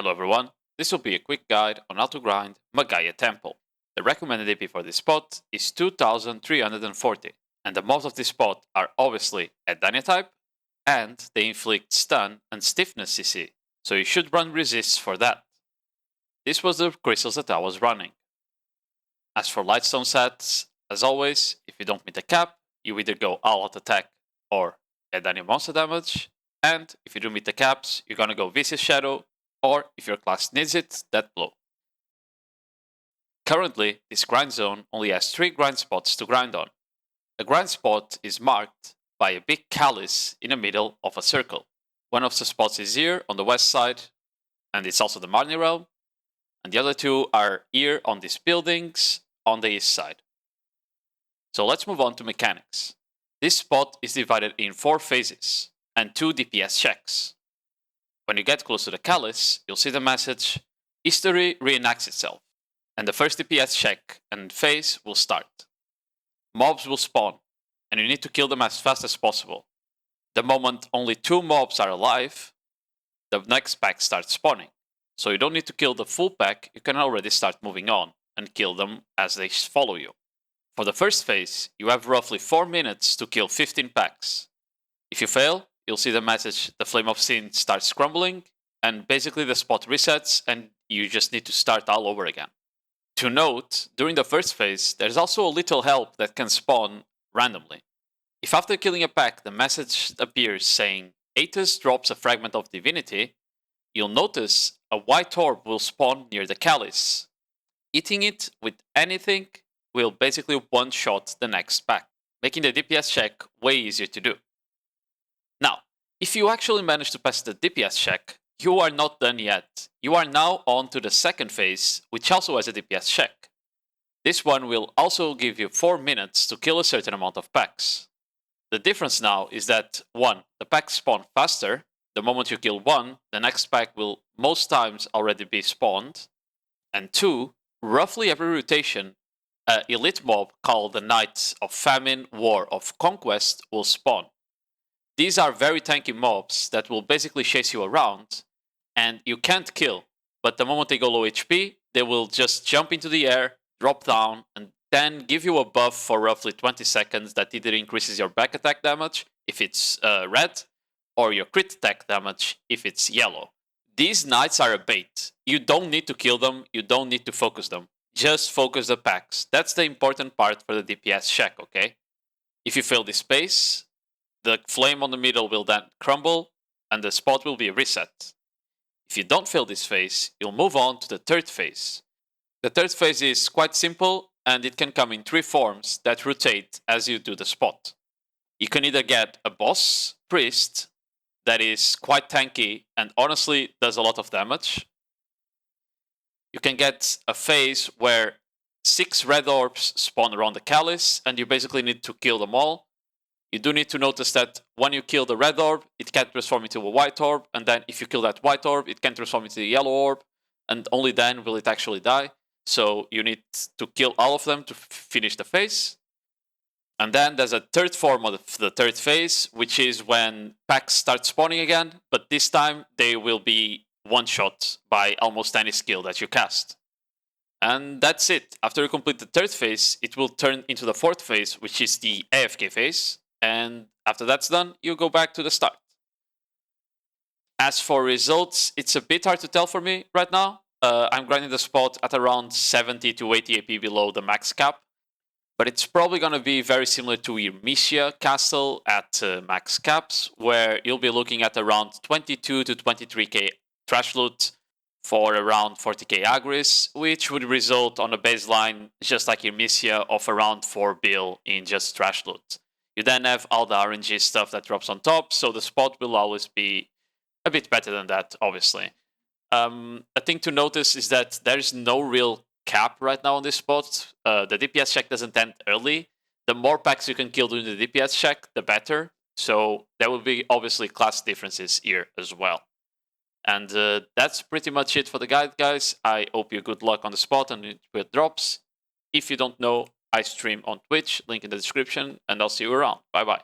Hello everyone, this will be a quick guide on how to grind Magaia Temple. The recommended AP for this spot is 2340, and the mobs of this spot are obviously a Dania type, and they inflict stun and stiffness CC, so you should run resists for that. This was the crystals that I was running. As for Lightstone sets, as always, if you don't meet the cap, you either go all out attack or a Dania monster damage, and if you do meet the caps, you're gonna go Vicious Shadow, or if your class needs it, that blow. Currently, this grind zone only has 3 grind spots to grind on. A grind spot is marked by a big callus in the middle of a circle. One of the spots is here on the west side, and it's also the Marnie realm, and the other 2 are here on these buildings on the east side. So let's move on to mechanics. This spot is divided in 4 phases and 2 DPS checks. When you get close to the callus, you'll see the message, history reenacts itself, and the first DPS check and phase will start. Mobs will spawn, and you need to kill them as fast as possible. The moment only 2 mobs are alive, the next pack starts spawning. So you don't need to kill the full pack, you can already start moving on and kill them as they follow you. For the first phase, you have roughly 4 minutes to kill 15 packs. If you fail, you'll see the message, the Flame of Sin starts crumbling, and basically the spot resets and you just need to start all over again. To note, during the first phase, there's also a little help that can spawn randomly. If after killing a pack the message appears saying, Atus drops a fragment of divinity, you'll notice a white orb will spawn near the callus. Hitting it with anything will basically one-shot the next pack, making the DPS check way easier to do. Now, if you actually manage to pass the DPS check, you are not done yet. You are now on to the second phase, which also has a DPS check. This one will also give you 4 minutes to kill a certain amount of packs. The difference now is that 1. The packs spawn faster. The moment you kill 1, the next pack will most times already be spawned. And 2. Roughly every rotation, an elite mob called the Knights of Famine, War of Conquest will spawn. These are very tanky mobs that will basically chase you around, and you can't kill, but the moment they go low HP, they will just jump into the air, drop down, and then give you a buff for roughly 20 seconds that either increases your back attack damage, if it's red, or your crit attack damage, if it's yellow. These knights are a bait. You don't need to kill them, you don't need to focus them. Just focus the packs. That's the important part for the DPS check, okay? If you fail this phase, the flame on the middle will then crumble, and the spot will be reset. If you don't fail this phase, you'll move on to the third phase. The third phase is quite simple, and it can come in 3 forms that rotate as you do the spot. You can either get a boss, priest, that is quite tanky and honestly does a lot of damage. You can get a phase where 6 red orbs spawn around the callus, and you basically need to kill them all. You do need to notice that when you kill the red orb, it can transform into a white orb, and then if you kill that white orb, it can transform into a yellow orb, and only then will it actually die. So you need to kill all of them to finish the phase. And then there's a third form of the third phase, which is when packs start spawning again, but this time they will be one-shot by almost any skill that you cast. And that's it. After you complete the third phase, it will turn into the fourth phase, which is the AFK phase. And after that's done, you go back to the start. As for results, it's a bit hard to tell for me right now. I'm grinding the spot at around 70 to 80 AP below the max cap. But it's probably going to be very similar to Irmisia Castle at max caps, where you'll be looking at around 22 to 23k trash loot for around 40k agris, which would result on a baseline, just like Irmisia, of around 4 bill in just trash loot. You then have all the RNG stuff that drops on top, so the spot will always be a bit better than that, obviously. A thing to notice is that there's no real cap right now on this spot. The DPS check doesn't end early. The more packs you can kill during the DPS check, the better. So there will be obviously class differences here as well. And that's pretty much it for the guide, guys. I hope you good luck on the spot and with drops. If you don't know, I stream on Twitch, link in the description, and I'll see you around. Bye bye.